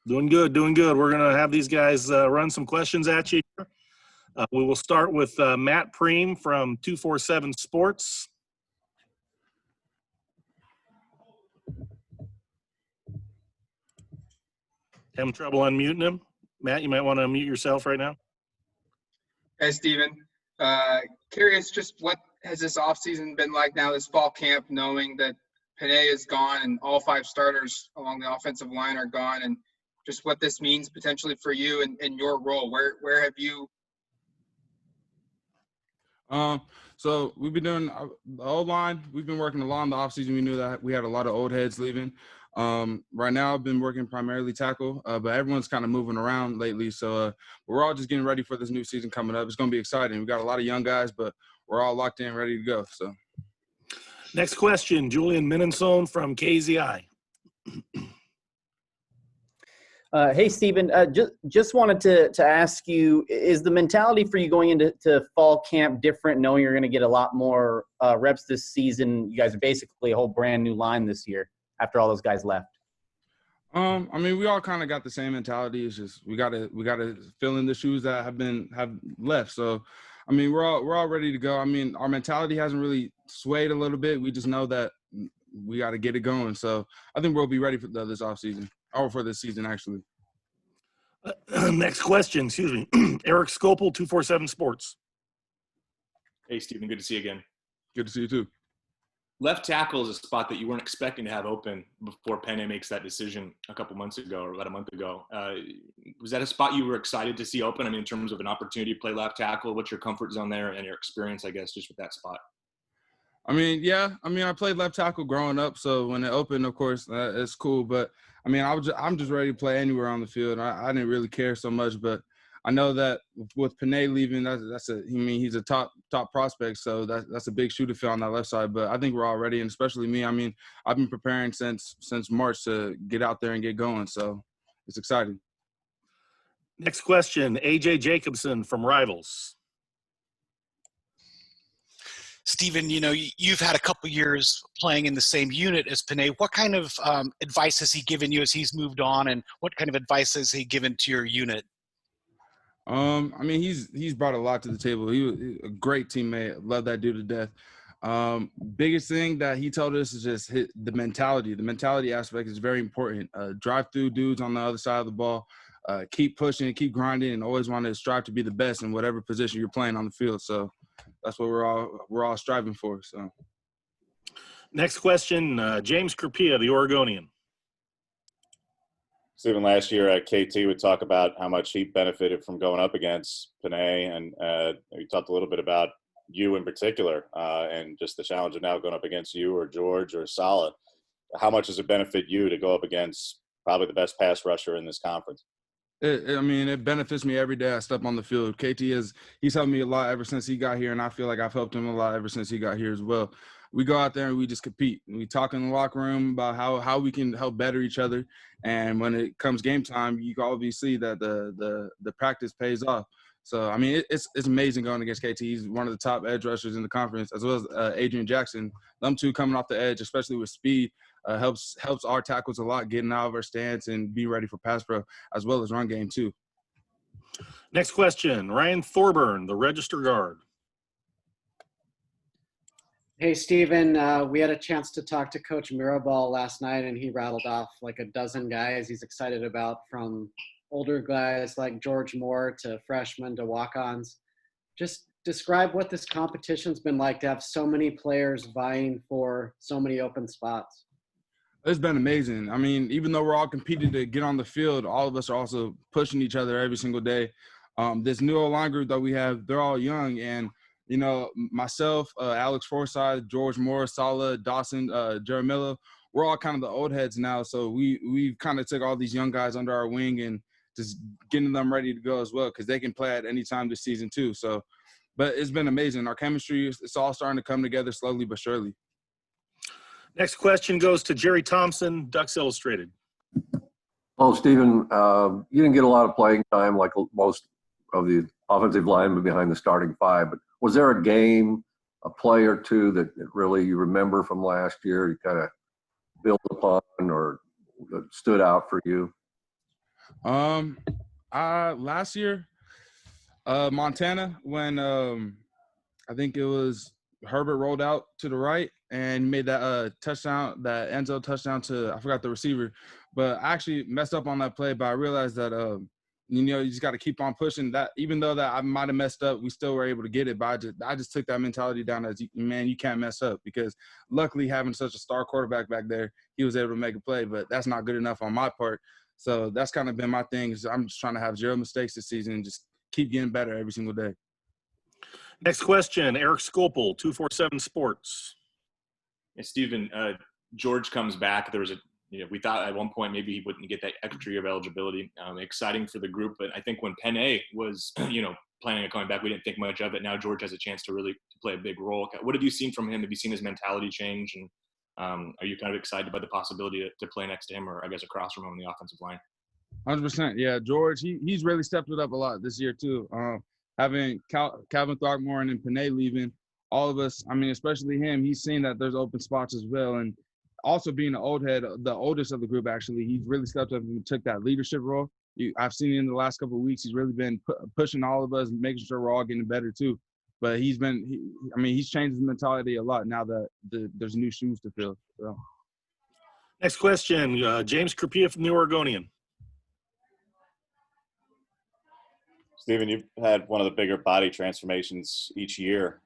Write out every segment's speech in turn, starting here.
Doing good, doing good. We're going to have these guys run some questions at you. We will start with Matt Preem from 247 Sports. Having trouble unmuting him. Matt, you might want to unmute yourself right now. Hey, Steven. Curious, just what has this offseason been like now, this fall camp, knowing that Panay is gone and all 5 starters along the offensive line are gone, and just what this means potentially for you and your role. Where have you? So we've been doing the O-line. We've been working a lot in the offseason. We knew that we had a lot of old heads leaving. Right now I've been working primarily tackle, but everyone's kind of moving around lately. So we're all just getting ready for this new season coming up. It's going to be exciting. We've got a lot of young guys, but we're all locked in, ready to go. So next question, Julian Minensone from KZI. Hey, Steven, just wanted to ask you, is the mentality for you going into fall camp different, knowing you're going to get a lot more reps this season? You guys are basically a whole brand new line this year after all those guys left. I mean, we all kind of got the same mentality. It's just we gotta fill in the shoes that have left. So, I mean, we're all ready to go. I mean, our mentality hasn't really swayed a little bit. We just know that we got to get it going. So, I think we'll be ready for this offseason. Or for this season, actually. Next question, excuse me. Eric Scopel, 247 Sports. Hey, Stephen, good to see you again. Good to see you too. Left tackle is a spot that you weren't expecting to have open before Penny makes that decision a couple months ago or about a month ago. Was that a spot you were excited to see open? I mean, in terms of an opportunity to play left tackle, what's your comfort zone there and your experience, I guess, just with that spot? I mean, yeah. I mean, I played left tackle growing up, so when it opened, of course, it's cool. But I mean, I'm just ready to play anywhere on the field. I didn't really care so much, but I know that with Panay leaving, he's a top prospect, so that's a big shoe to fill on that left side. But I think we're all ready, and especially me. I mean, I've been preparing since March to get out there and get going, so it's exciting. Next question, AJ Jacobson from Rivals. Steven, you know, you've had a couple years playing in the same unit as Panay. What kind of advice has he given you as he's moved on, and what kind of advice has he given to your unit? I mean, he's brought a lot to the table. He was a great teammate. Love that dude to death. Biggest thing that he told us is just the mentality. The mentality aspect is very important. Drive through dudes on the other side of the ball. Keep pushing, keep grinding, and always want to strive to be the best in whatever position you're playing on the field. So that's what we're all striving for. So next question, James Krupia, the Oregonian. Stephen, last year at KT would talk about how much he benefited from going up against Panay, and we talked a little bit about you in particular, and just the challenge of now going up against you or George or Saleh. How much does it benefit you to go up against probably the best pass rusher in this conference? I mean, it benefits me every day I step on the field. He's helped me a lot ever since he got here, and I feel like I've helped him a lot ever since he got here as well. We go out there and we just compete. We talk in the locker room about how we can help better each other. And when it comes game time, you can obviously see that the practice pays off. So, I mean, it's amazing going against KT. He's one of the top edge rushers in the conference, as well as Adrian Jackson. Them two coming off the edge, especially with speed, helps our tackles a lot, getting out of our stance and be ready for pass pro, as well as run game too. Next question, Ryan Thorburn, the register guard. Hey, Steven, we had a chance to talk to Coach Mirabal last night, and he rattled off like a dozen guys he's excited about, from older guys like George Moore to freshmen to walk-ons. Just describe what this competition's been like to have so many players vying for so many open spots. It's been amazing. I mean, even though we're all competing to get on the field, all of us are also pushing each other every single day. This new O-line group that we have, they're all young, and you know, myself, Alex Forsythe, George Moore, Saleh, Dawson, Jaramillo, we're all kind of the old heads now. So we kind of took all these young guys under our wing and just getting them ready to go as well, because they can play at any time this season too. So, but it's been amazing. Our chemistry, it's all starting to come together slowly but surely. Next question goes to Jerry Thompson, Ducks Illustrated. Well, Steven, you didn't get a lot of playing time like most of the offensive linemen behind the starting five, but was there a game, a play or two that really you remember from last year you kind of built upon or that stood out for you? Last year, Montana, when I think it was Herbert rolled out to the right and made that touchdown, that end zone touchdown to, I forgot the receiver, but I actually messed up on that play. But I realized that you just got to keep on pushing. That even though that I might have messed up, we still were able to get it. But I just took that mentality down as, man, you can't mess up, because luckily having such a star quarterback back there, he was able to make a play. But that's not good enough on my part. So that's kind of been my thing. Is I'm just trying to have 0 mistakes this season and just keep getting better every single day. Next question, Eric Scopel, 247 Sports. Yeah, Stephen, George comes back. There was we thought at one point maybe he wouldn't get that extra year of eligibility. Exciting for the group, but I think when Penei was, planning on coming back, we didn't think much of it. Now George has a chance to really play a big role. What have you seen from him? Have you seen his mentality change? And are you kind of excited by the possibility to play next to him, or I guess across from him on the offensive line? 100%. Yeah, George, he's really stepped it up a lot this year too. Having Calvin Throckmorton and Penei leaving, all of us, I mean, especially him, he's seen that there's open spots as well. And also being the oldest of the group, actually, he's really stepped up and took that leadership role. I've seen in the last couple of weeks, he's really been pushing all of us, making sure we're all getting better too. But he's changed his mentality a lot now that there's new shoes to fill. So. Next question, James Krupia from the Oregonian. Stephen, you've had one of the bigger body transformations each year.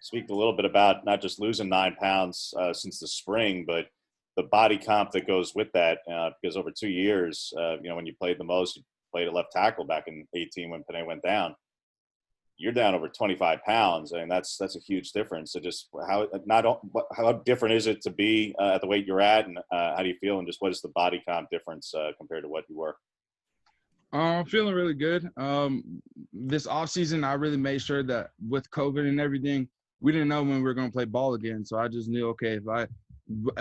Speak a little bit about not just losing 9 pounds since the spring, but the body comp that goes with that. Because over 2 years, when you played the most, you played at left tackle back in 2018 when Penei went down. You're down over 25 pounds, and that's a huge difference. So just how different is it to be at the weight you're at, and how do you feel, and just what is the body comp difference compared to what you were? I'm feeling really good. This offseason, I really made sure that with COVID and everything, we didn't know when we were going to play ball again. So I just knew, okay,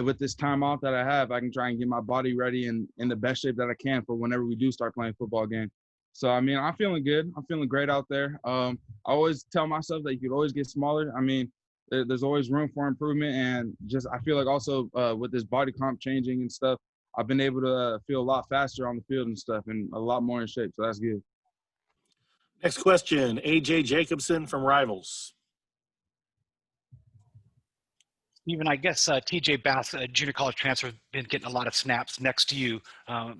with this time off that I have, I can try and get my body ready and in the best shape that I can for whenever we do start playing football again. So, I mean, I'm feeling good. I'm feeling great out there. I always tell myself that you could always get smaller. I mean, there's always room for improvement. And just I feel like also with this body comp changing and stuff, I've been able to feel a lot faster on the field and stuff and a lot more in shape. So that's good. Next question, A.J. Jacobson from Rivals. Stephen, I guess T.J. Bass, junior college transfer, has been getting a lot of snaps next to you.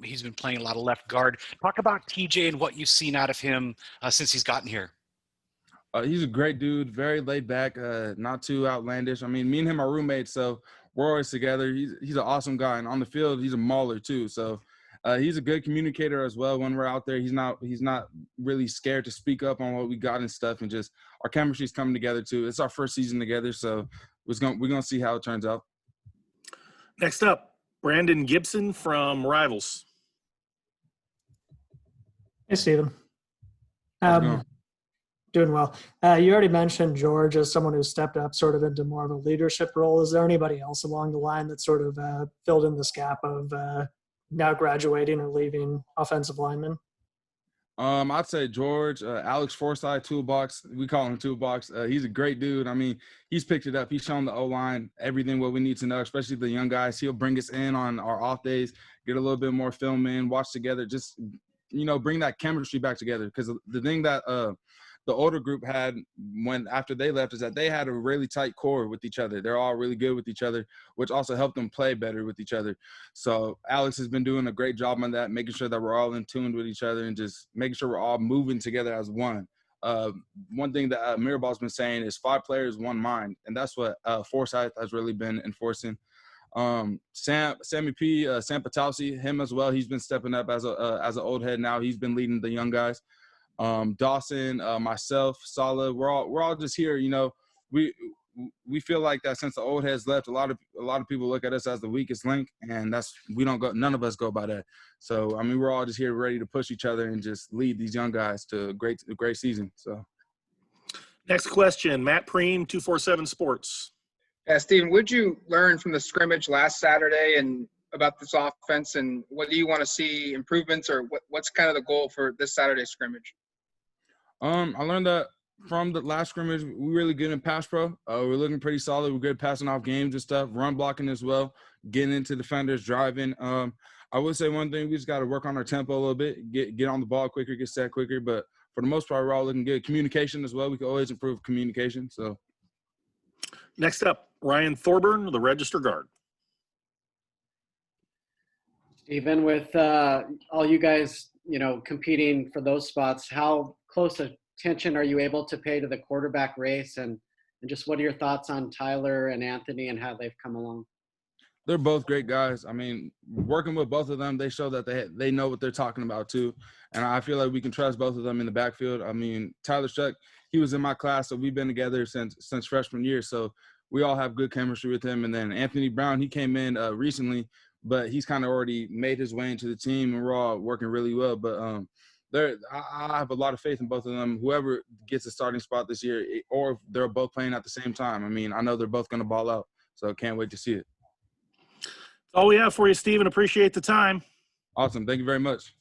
He's been playing a lot of left guard. Talk about T.J. and what you've seen out of him since he's gotten here. He's a great dude, very laid back, not too outlandish. I mean, me and him are roommates, so we're always together. He's an awesome guy, and on the field, he's a mauler too. So he's a good communicator as well. When we're out there, he's not really scared to speak up on what we got and stuff, and just our chemistry's coming together too. It's our first season together, so we're gonna see how it turns out. Next up, Brandon Gibson from Rivals. Hey, Stephen. How's it going? Doing well. You already mentioned George as someone who stepped up sort of into more of a leadership role. Is there anybody else along the line that sort of filled in this gap of now graduating or leaving offensive linemen? I'd say George, Alex Forsythe, Toolbox. We call him Toolbox. He's a great dude. I mean, he's picked it up. He's shown the O-line everything what we need to know, especially the young guys. He'll bring us in on our off days, get a little bit more film in, watch together, just, bring that chemistry back together. Because the thing that the older group had after they left is that they had a really tight core with each other. They're all really good with each other, which also helped them play better with each other. So Alex has been doing a great job on that, making sure that we're all in tune with each other and just making sure we're all moving together as one. One thing that Miraball's been saying is 5 players, 1 mind. And that's what Forsythe has really been enforcing. Sammy P, Sam Patausi, him as well. He's been stepping up as an old head now. He's been leading the young guys. Dawson, myself, Sala, we're all just here. We feel like that since the old heads left, a lot of people look at us as the weakest link, and none of us go by that. So I mean, we're all just here ready to push each other and just lead these young guys to a great season. So Next question, Matt Preem, 247 Sports. Yeah, Stephen, what did you learn from the scrimmage last Saturday and about this offense, and what do you want to see improvements, or what's kind of the goal for this Saturday scrimmage? I learned that from the last scrimmage, we're really good in pass pro. We're looking pretty solid. We're good passing off games and stuff, run blocking as well, getting into defenders, driving. I would say one thing, we just got to work on our tempo a little bit, get on the ball quicker, get set quicker. But for the most part, we're all looking good. Communication as well. We can always improve communication. So Next up, Ryan Thorburn, the register guard. Stephen, with all you guys, competing for those spots, how close attention are you able to pay to the quarterback race? And just what are your thoughts on Tyler and Anthony and how they've come along? they're both great guys. I mean, working with both of them, they show that they know what they're talking about too. And I feel like we can trust both of them in the backfield. I mean, Tyler Shuck, he was in my class, so we've been together since freshman year. So we all have good chemistry with him. And then Anthony Brown, he came in recently, but he's kind of already made his way into the team, and we're all working really well. But I have a lot of faith in both of them. Whoever gets a starting spot this year, or if they're both playing at the same time, I mean, I know they're both going to ball out. So can't wait to see it. That's all we have for you, Stephen. Appreciate the time. Awesome. Thank you very much.